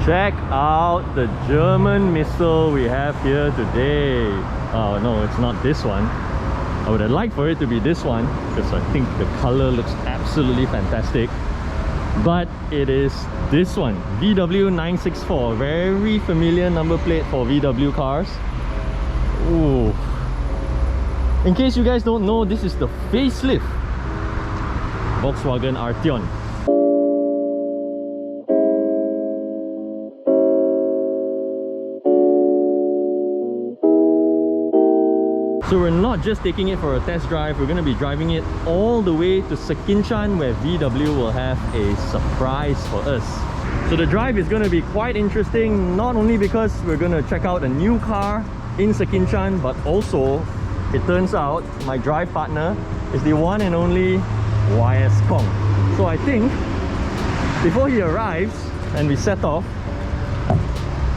Check out the German missile we have here today. Oh no, it's not this one. I would have liked for it to be this one because I think the color looks absolutely fantastic. But it is this one, VW964. Very familiar number plate for VW cars. Ooh. In case you guys don't know, this is the facelift Volkswagen Arteon. So we're not just taking it for a test drive, we're going to be driving it all the way to Sekinchan, where VW will have a surprise for us. So the drive is going to be quite interesting, not only because we're going to check out a new car in Sekinchan, but also it turns out my drive partner is the one and only YS Khong. So I think before he arrives and we set off,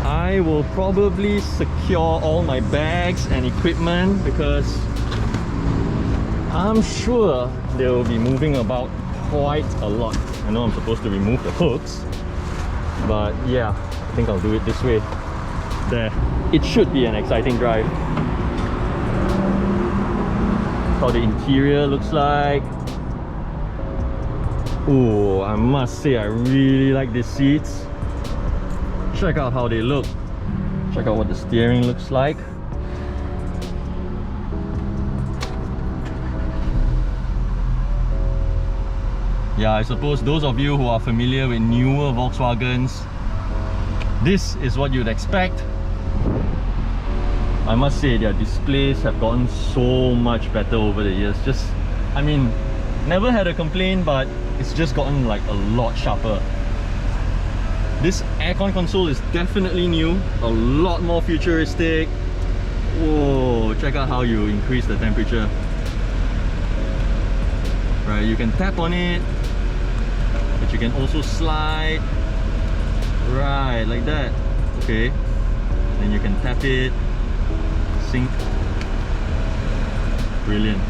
I will probably secure all my bags and equipment because I'm sure they will be moving about quite a lot. I know I'm supposed to remove the hooks, but yeah, I think I'll do it this way. There. It should be an exciting drive. How the interior looks like. Oh, I must say I really like these seats. Check out how they look. Check out what the steering looks like. Yeah, I suppose those of you who are familiar with newer Volkswagens, this is what you'd expect. I must say their displays have gotten so much better over the years. Just, I mean, never had a complaint, but it's just gotten like a lot sharper. This aircon console is definitely new, a lot more futuristic. Whoa, check out how you increase the temperature. Right, you can tap on it, but you can also slide. Right, like that. Okay, then you can tap it, sync. Brilliant.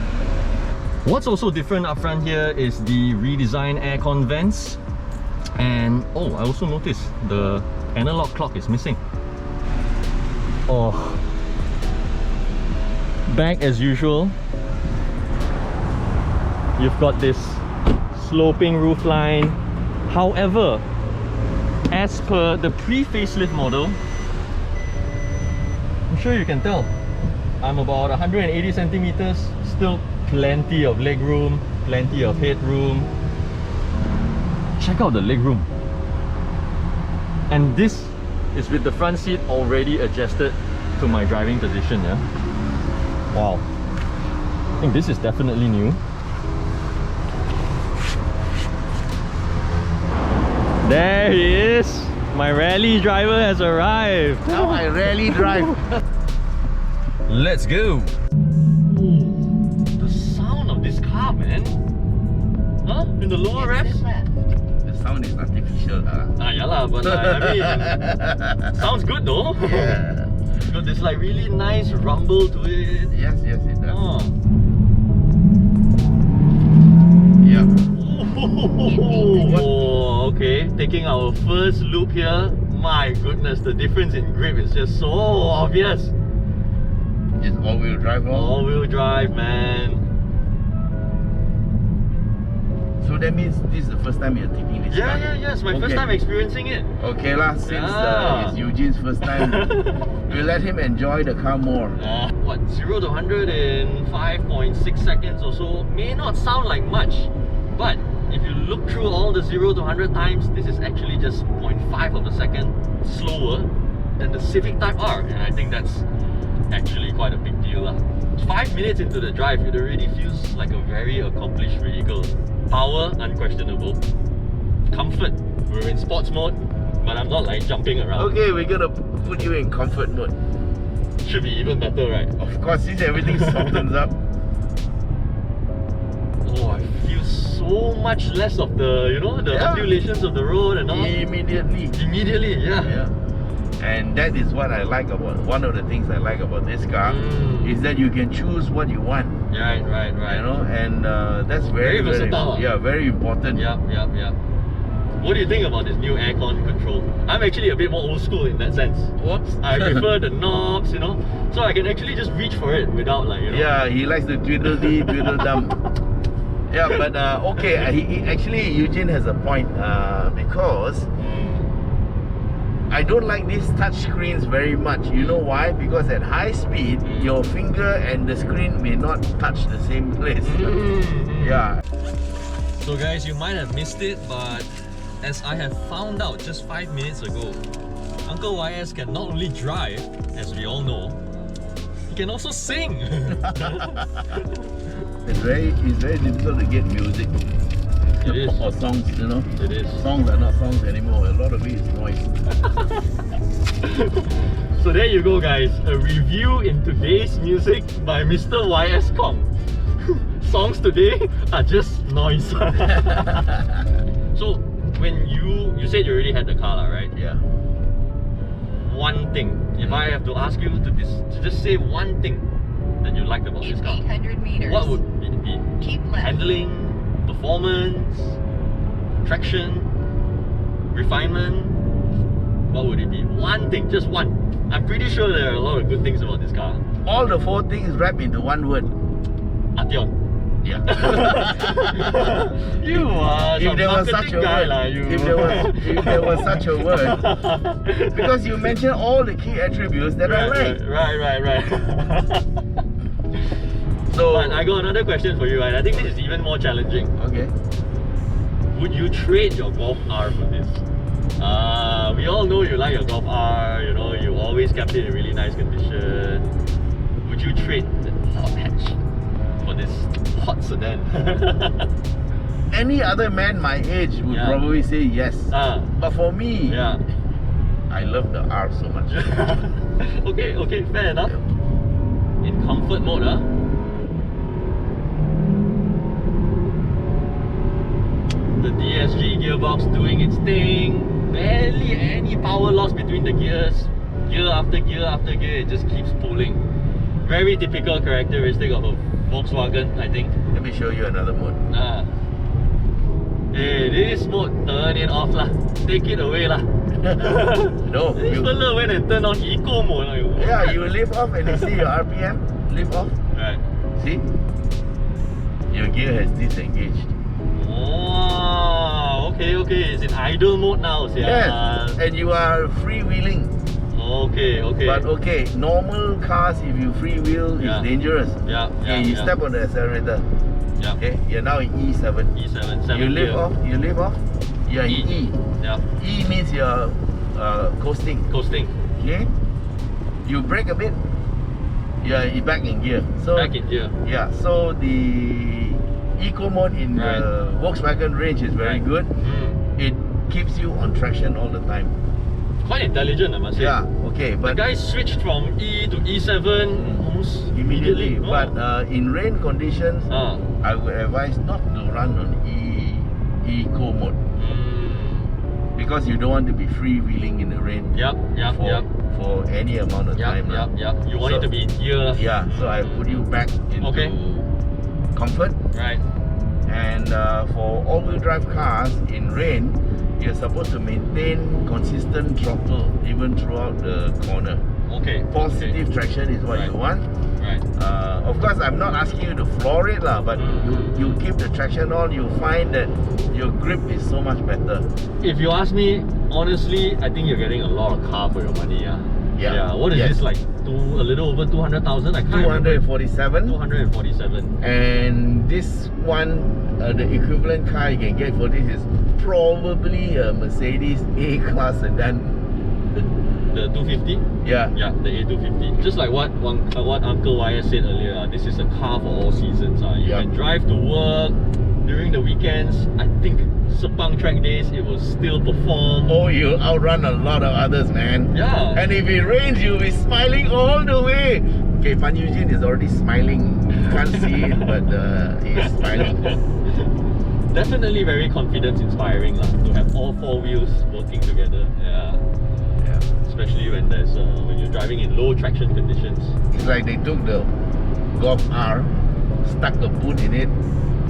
What's also different up front here is the redesigned aircon vents. And oh, I also noticed the analog clock is missing. Oh, back as usual, you've got this sloping roofline. However, as per the pre-facelift model, I'm sure you can tell I'm about 180 centimeters, still plenty of leg room, plenty of headroom. Check out the legroom. And this is with the front seat already adjusted to my driving position, yeah? Wow. I think this is definitely new. There he is! My rally driver has arrived! Now I rarely drive. Let's go! Ooh, the sound of this car, man! Huh? In the lower revs? Sound is artificial, yeah lah, but I mean, sounds good though. Yeah. It's got this like really nice rumble to it. Yes, yes, it does. Oh. Yep. Oh, okay. Taking our first loop here. My goodness, the difference in grip is just so obvious. It's all-wheel drive, all-wheel drive, man. So that means this is the first time you're taking this car? Yeah, it's my first time experiencing it. Okay lah, since it's Eugene's first time, we'll let him enjoy the car more. What, 0 to 100 in 5.6 seconds or so may not sound like much, but if you look through all the 0 to 100 times, this is actually just 0.5 of a second slower than the Civic Type R, and I think that's actually quite a big deal. 5 minutes into the drive, it already feels like a very accomplished vehicle. Power, unquestionable. Comfort, we're in sports mode, but I'm not like jumping around. Okay, we're gonna put you in comfort mode. Should be even better, right? Of course, since everything softens up. Oh, I feel so much less of the, you know, the undulations of the road and all. Immediately, yeah. And that is what I like about, one of the things I like about this car, is that you can choose what you want. Right. You know, and that's very versatile. Very important. Yep. What do you think about this new aircon control? I'm actually a bit more old school in that sense. Whoops. I prefer the knobs, you know, so I can actually just reach for it without like, you know. Yeah, he likes to twiddle-dee, twiddle-dum. Yeah, but okay, actually Eugene has a point because I don't like these touch screens very much. You know why? Because at high speed, your finger and the screen may not touch the same place. Yeah. So guys, you might have missed it, but as I have found out just 5 minutes ago, Uncle YS can not only drive, as we all know, he can also sing. It's very difficult to get music. It is. Or songs, you know. It is. Songs are not songs anymore. A lot of it is noise. So there you go guys, a review in today's music by Mr. YS Khong. Songs today are just noise. So when you said you already had the car, right? Yeah. One thing, if I have to ask you to just say one thing that you liked about this car, 800 meters. what would it be? Keep left. Handling, performance, traction, refinement. What would it be? One thing, just one. I'm pretty sure there are a lot of good things about this car. All the 4 things wrapped into one word. Arteon. Yeah. You are If some there was such marketing a guy word, lah, you. if there was such a word, because you mentioned all the key attributes that I like. Right. So, But I got another question for you, right? I think this is even more challenging. okay. Would you trade your Golf R for this? We all know you like your Golf R, you know, you always kept it in really nice condition. Would you trade the hot hatch for this hot sedan? Any other man my age would Yeah. probably say yes. But for me, Yeah. I love the R so much. Okay, fair enough. In comfort mode, the DSG gearbox doing its thing. Barely any power loss between the gears. Gear after gear after gear, it just keeps pulling. Very typical characteristic of a Volkswagen, I think. Let me show you another mode. Hey, this mode, turn it off lah. Take it away lah. No. This fella went and turned on eco mode. Like, Yeah, you lift off and you see your RPM. Lift off. Right. See? Your gear has disengaged. Oh, okay. It's in idle mode now. Yes. And you are freewheeling. Okay. But okay, normal cars, if you freewheel, Yeah. it's dangerous. Yeah. Okay, you step on the accelerator. Yeah. Okay, you're now in E7. E7, 7 You lift gear. off, you're in E. Yeah. E means you're coasting. Coasting. Okay? You brake a bit, you're back in gear. So Back in gear. yeah, so the eco mode in Right. the Volkswagen range is very Right. good. It keeps you on traction all the time. Quite intelligent, I must say. Yeah, okay, The but guy switched from E to E7 almost immediately. Oh. But in rain conditions, I would advise not to run on eco mode because you don't want to be freewheeling in the rain Yep. for any amount of time. Yep. You want it to be in gear. Yeah, so I put you back into Okay. comfort. Right. And for all-wheel drive cars in rain, you're supposed to maintain consistent throttle even throughout the corner. Okay. Positive traction is what Right. you want. Right. Of course, I'm not asking you to floor it lah, but you keep the traction on, you find that your grip is so much better. If you ask me, honestly, I think you're getting a lot of car for your money. Yeah. What is Yes. this like? A little over 200,000? I can't remember. 247. 247. And this one, the equivalent car you can get for this is probably a Mercedes A-Class sedan. The 250? Yeah. Yeah, the A250. Just like what Uncle YS said earlier, this is a car for all seasons. You Yeah. can drive to work during the weekends. I think Sepang track days, it will still perform. Oh, you'll outrun a lot of others, man. Yeah. And if it rains, you'll be smiling all the way. Okay, Pan Eugene is already smiling. You can't see it, but he's smiling. Definitely very confidence inspiring to have all 4 wheels working together. Yeah. Especially when when you're driving in low traction conditions. It's like they took the Golf R, stuck a boot in it,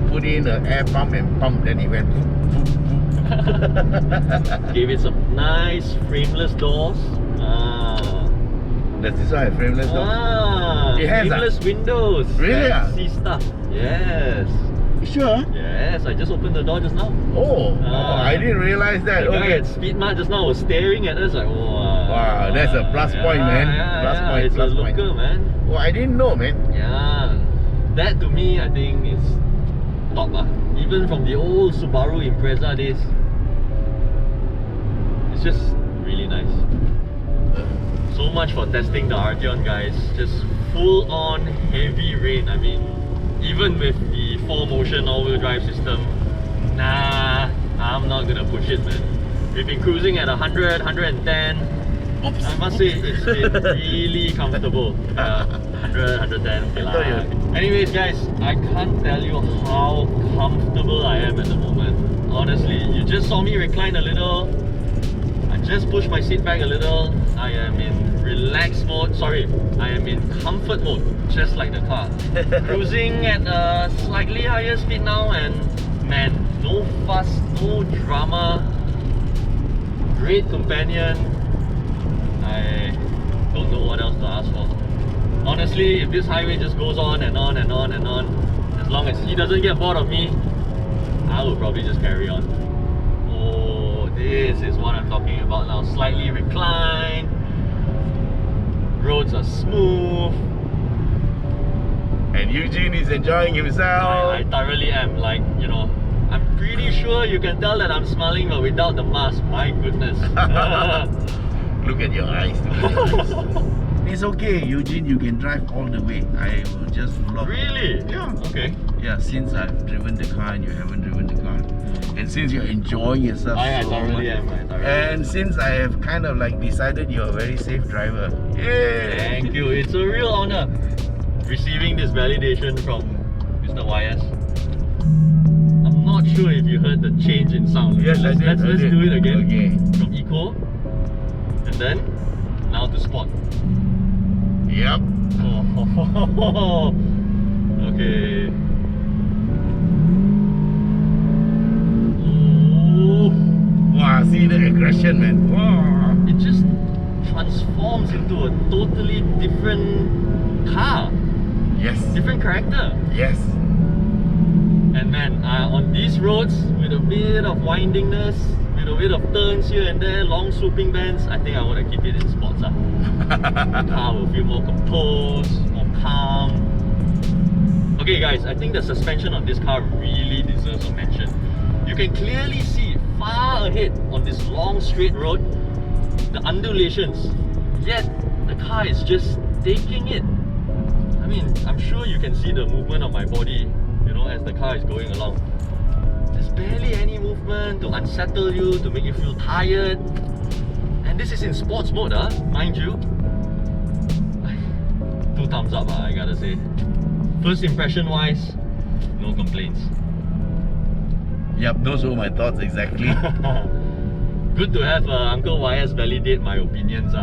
put in an air pump and pumped, then it went. Gave it some nice frameless doors. Does this one have frameless doors? It has, frameless windows. Really? Fancy stuff. Yes. Sure. Yes, I just opened the door just now. Oh, I didn't realize that. The guy Okay. at Speedmart just now was staring at us like, wow. Wow, that's a plus point, man. Plus point, It's plus a point. looker, man. Oh, I didn't know, man. Yeah, that to me, I think is top. Even from the old Subaru Impreza days, it's just really nice. So much for testing the Arteon, guys. Just full on heavy rain. I mean, even with the 4Motion all-wheel drive system, nah, I'm not gonna push it, man. We've been cruising at 100, 110. Oops. I must say it's been really comfortable. 100, 110, okay lah. Anyways guys, I can't tell you how comfortable I am at the moment. Honestly, you just saw me recline a little. I just pushed my seat back a little. I am in relax mode. Sorry, I am in comfort mode, just like the car. Cruising at a slightly higher speed now, and man, no fuss, no drama. Great companion. I don't know what else to ask for. Honestly, if this highway just goes on and on and on and on, as long as he doesn't get bored of me, I will probably just carry on. Oh, this is what I'm talking about now. Slightly reclined. Roads are smooth. And Eugene is enjoying himself. I thoroughly am. Like, you know, I'm pretty sure you can tell that I'm smiling, but without the mask, my goodness. Look at your eyes. It's okay, Eugene, you can drive all the way. I will just vlog. Really? Yeah. Okay. Yeah, since I've driven the car and you haven't driven the car. And since you're enjoying yourself I so thoroughly much. am. I thoroughly And since I have kind of like decided you're a very safe driver. Yay! Thank you. It's a real honor receiving this validation from Mr. YS. I'm not sure if you heard the change in sound. Yes, I did. Let's do it again. Okay. From Eco, and then now to Sport. Yep. Oh. Okay. Ooh. Wow, see the aggression, man. Wow. It just transforms into a totally different car, Yes. different character. Yes. And man, on these roads with a bit of windingness, with a bit of turns here and there, long swooping bends, I think I want to keep it in sports. The car will feel more composed, more calm. Okay guys, I think the suspension on this car really deserves a mention. You can clearly see far ahead on this long straight road the undulations, yet the car is just taking it. I mean, I'm sure you can see the movement of my body, you know, as the car is going along. There's barely any movement to unsettle you, to make you feel tired. And this is in sports mode, mind you. 2 thumbs up, I gotta say. First impression wise, no complaints. Yep, those were my thoughts exactly. Good to have Uncle YS validate my opinions.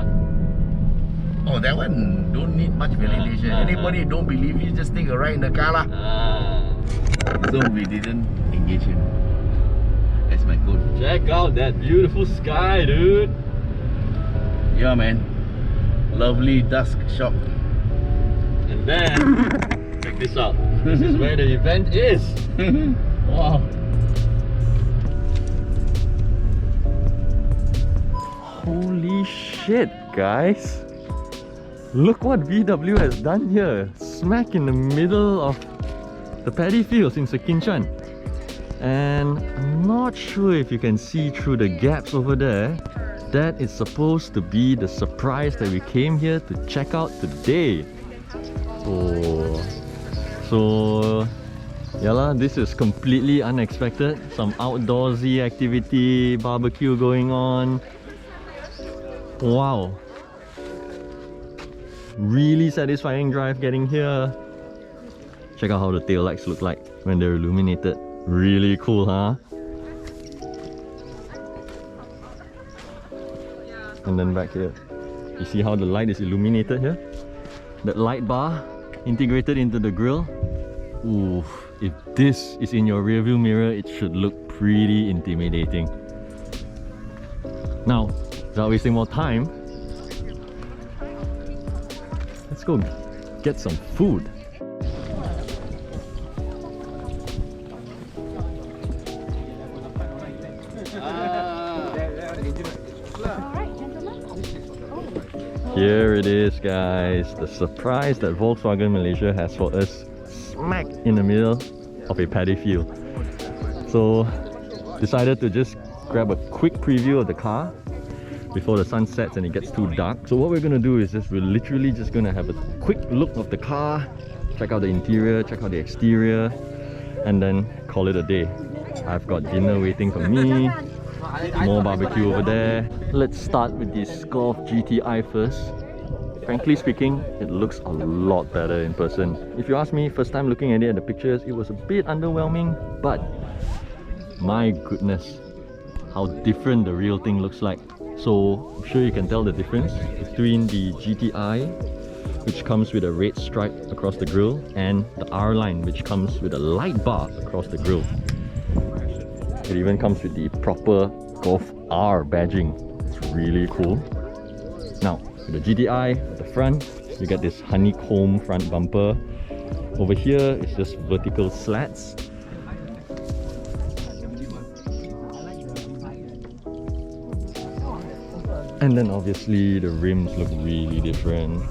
Oh, that one don't need much validation. Anybody don't believe you, just take a ride in the car lah. So we didn't engage him as my coach. Check out that beautiful sky, dude. Yeah, man. Lovely dusk shop. And then, check this out. This is where the event is. Wow. Holy shit, guys. Look what VW has done here. Smack in the middle of the paddy fields in Sekinchan. And I'm not sure if you can see through the gaps over there. That is supposed to be the surprise that we came here to check out today. Oh, so yeah lah, this is completely unexpected. Some outdoorsy activity, barbecue going on. Wow, really satisfying drive getting here. Check out how the taillights look like when they're illuminated. Really cool, huh? And then back here, you see how the light is illuminated here? That light bar integrated into the grille. Ooh, if this is in your rearview mirror, it should look pretty intimidating. Now, without wasting more time, let's go get some food. Here it is, guys, the surprise that Volkswagen Malaysia has for us, smack in the middle of a paddy field. So, decided to just grab a quick preview of the car before the sun sets and it gets too dark. So what we're gonna do is we're literally just gonna have a quick look of the car, check out the interior, check out the exterior, and then call it a day. I've got dinner waiting for me, more barbecue over there. Let's start with this Golf GTI first. Frankly speaking, it looks a lot better in person. If you ask me, first time looking at it at the pictures, it was a bit underwhelming, but my goodness, how different the real thing looks like. So I'm sure you can tell the difference between the GTI, which comes with a red stripe across the grille, and the R-Line, which comes with a light bar across the grille. It even comes with the proper Golf R badging. It's really cool. Now, with the GTI at the front, you get this honeycomb front bumper. Over here, it's just vertical slats. And then obviously the rims look really different.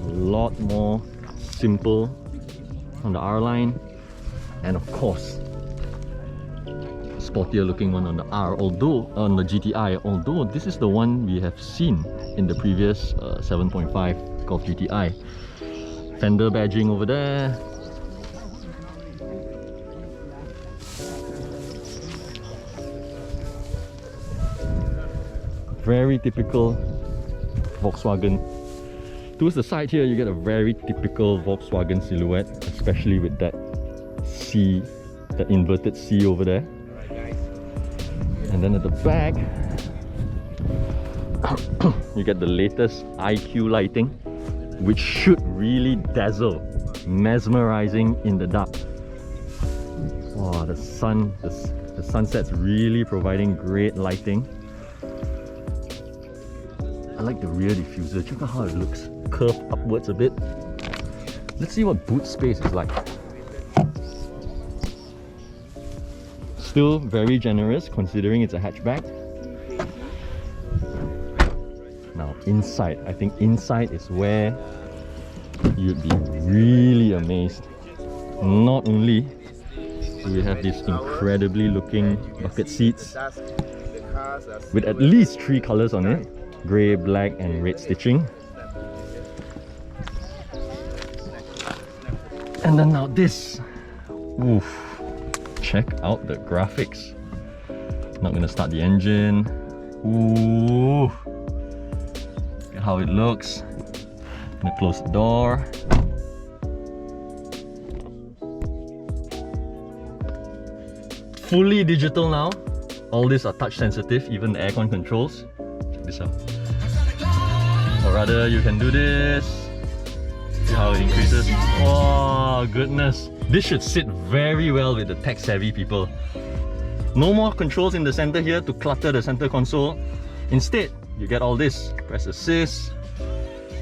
A lot more simple on the R-Line. And of course, sportier looking one on the R, although on the GTI, although this is the one we have seen in the previous 7.5 Golf GTI. Fender badging over there. Very typical Volkswagen. Towards the side here, you get a very typical Volkswagen silhouette, especially with that C, that inverted C over there. And then at the back, you get the latest IQ lighting, which should really dazzle, mesmerizing in the dark. Wow, the sunset's really providing great lighting. I like the rear diffuser. Check out how it looks curved upwards a bit. Let's see what boot space is like. Still very generous considering it's a hatchback. Now inside, I think inside is where you'd be really amazed. Not only do we have these incredibly looking bucket seats with at least 3 colors on it. Grey, black and red stitching. And then now this. Oof. Check out the graphics. Not gonna start the engine. Ooh. Look at how it looks. Gonna close the door. Fully digital now. All these are touch sensitive, even the aircon controls. Check this out. Or rather, you can do this. See how it increases. Oh goodness. This should sit very well with the tech-savvy people. No more controls in the center here to clutter the center console. Instead, you get all this. Press assist.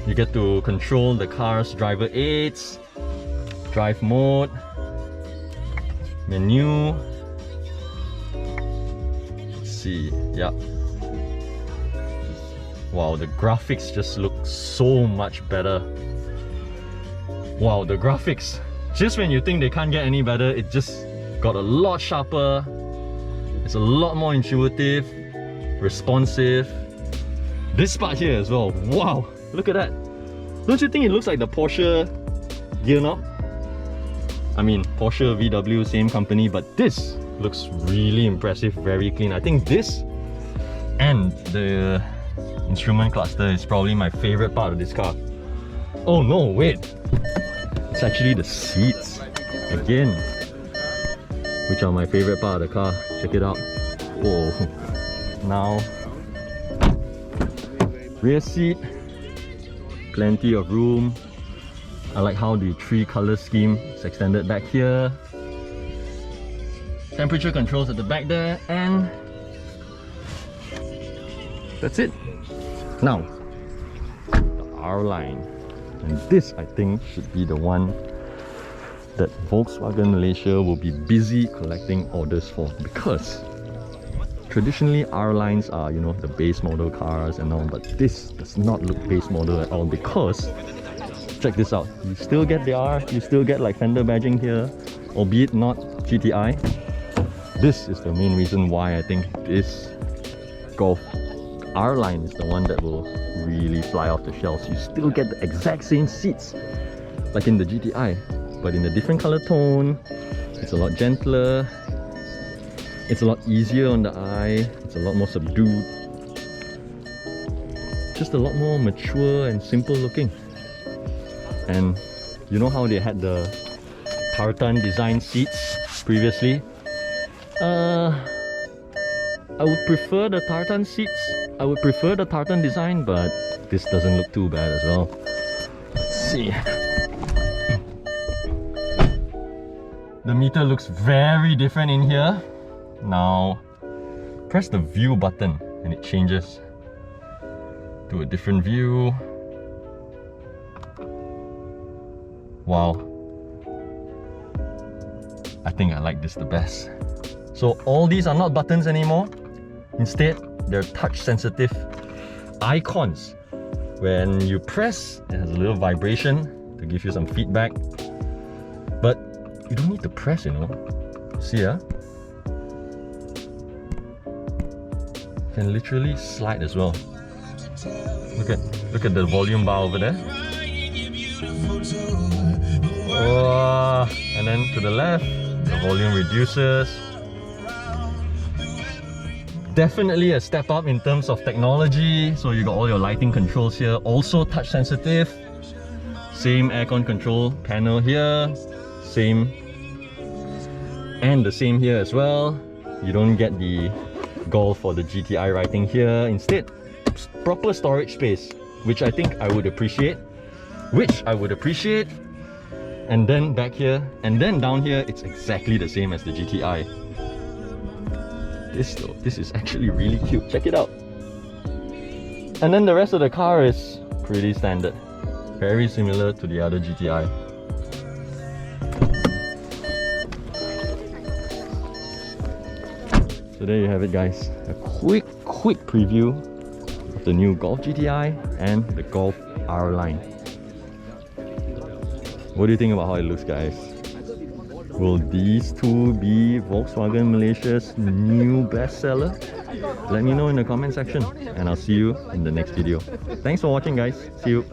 You get to control the car's driver aids, drive mode, menu. Let's see. Yep. Wow, the graphics just look so much better. Wow, the graphics. Just when you think they can't get any better, it just got a lot sharper. It's a lot more intuitive, responsive. This part here as well. Wow, look at that. Don't you think it looks like the Porsche gear knob? I mean, Porsche, VW, same company, but this looks really impressive, very clean. I think this and the instrument cluster is probably my favorite part of this car. Oh no, wait. It's actually the seats again, which are my favorite part of the car. Check it out. Whoa. Now, rear seat, plenty of room. I like how the 3-color scheme is extended back here. Temperature controls at the back there, and That's it. Now, the R line. And this, I think, should be the one that Volkswagen Malaysia will be busy collecting orders for, because traditionally R lines are, you know, the base model cars and all, but this does not look base model at all, because check this out, you still get the R, you still get like fender badging here, albeit not GTI. This is the main reason why I think this Golf R line is the one that will really fly off the shelves. You still get the exact same seats like in the GTI, but in a different color tone. It's a lot gentler, it's a lot easier on the eye, it's a lot more subdued, just a lot more mature and simple looking. And you know how they had the tartan design seats previously? I would prefer the tartan seats, I would prefer the tartan design, but this doesn't look too bad as well. Let's see. The meter looks very different in here. Now, press the view button and it changes to a different view. Wow. I think I like this the best. So all these are not buttons anymore. Instead, they're touch sensitive icons. When you press, it has a little vibration to give you some feedback. But you don't need to press, you know. See, you can literally slide as well. Look at the volume bar over there. Oh, and then to the left, the volume reduces. Definitely a step up in terms of technology. So you got all your lighting controls here, also touch sensitive. Same aircon control panel here, same, and the same here as well. You don't get the Golf or the GTI writing here. Instead, proper storage space, which I think I would appreciate. And then back here, and then down here, it's exactly the same as the GTI. This is actually really cute. Check it out. And then the rest of the car is pretty standard, very similar to the other GTI. So there you have it, guys. A quick preview of the new Golf GTI and the Golf R line. What do you think about how it looks, guys? Will these two be Volkswagen Malaysia's new bestseller? Let me know in the comment section, and I'll see you in the next video. Thanks for watching, guys. See you.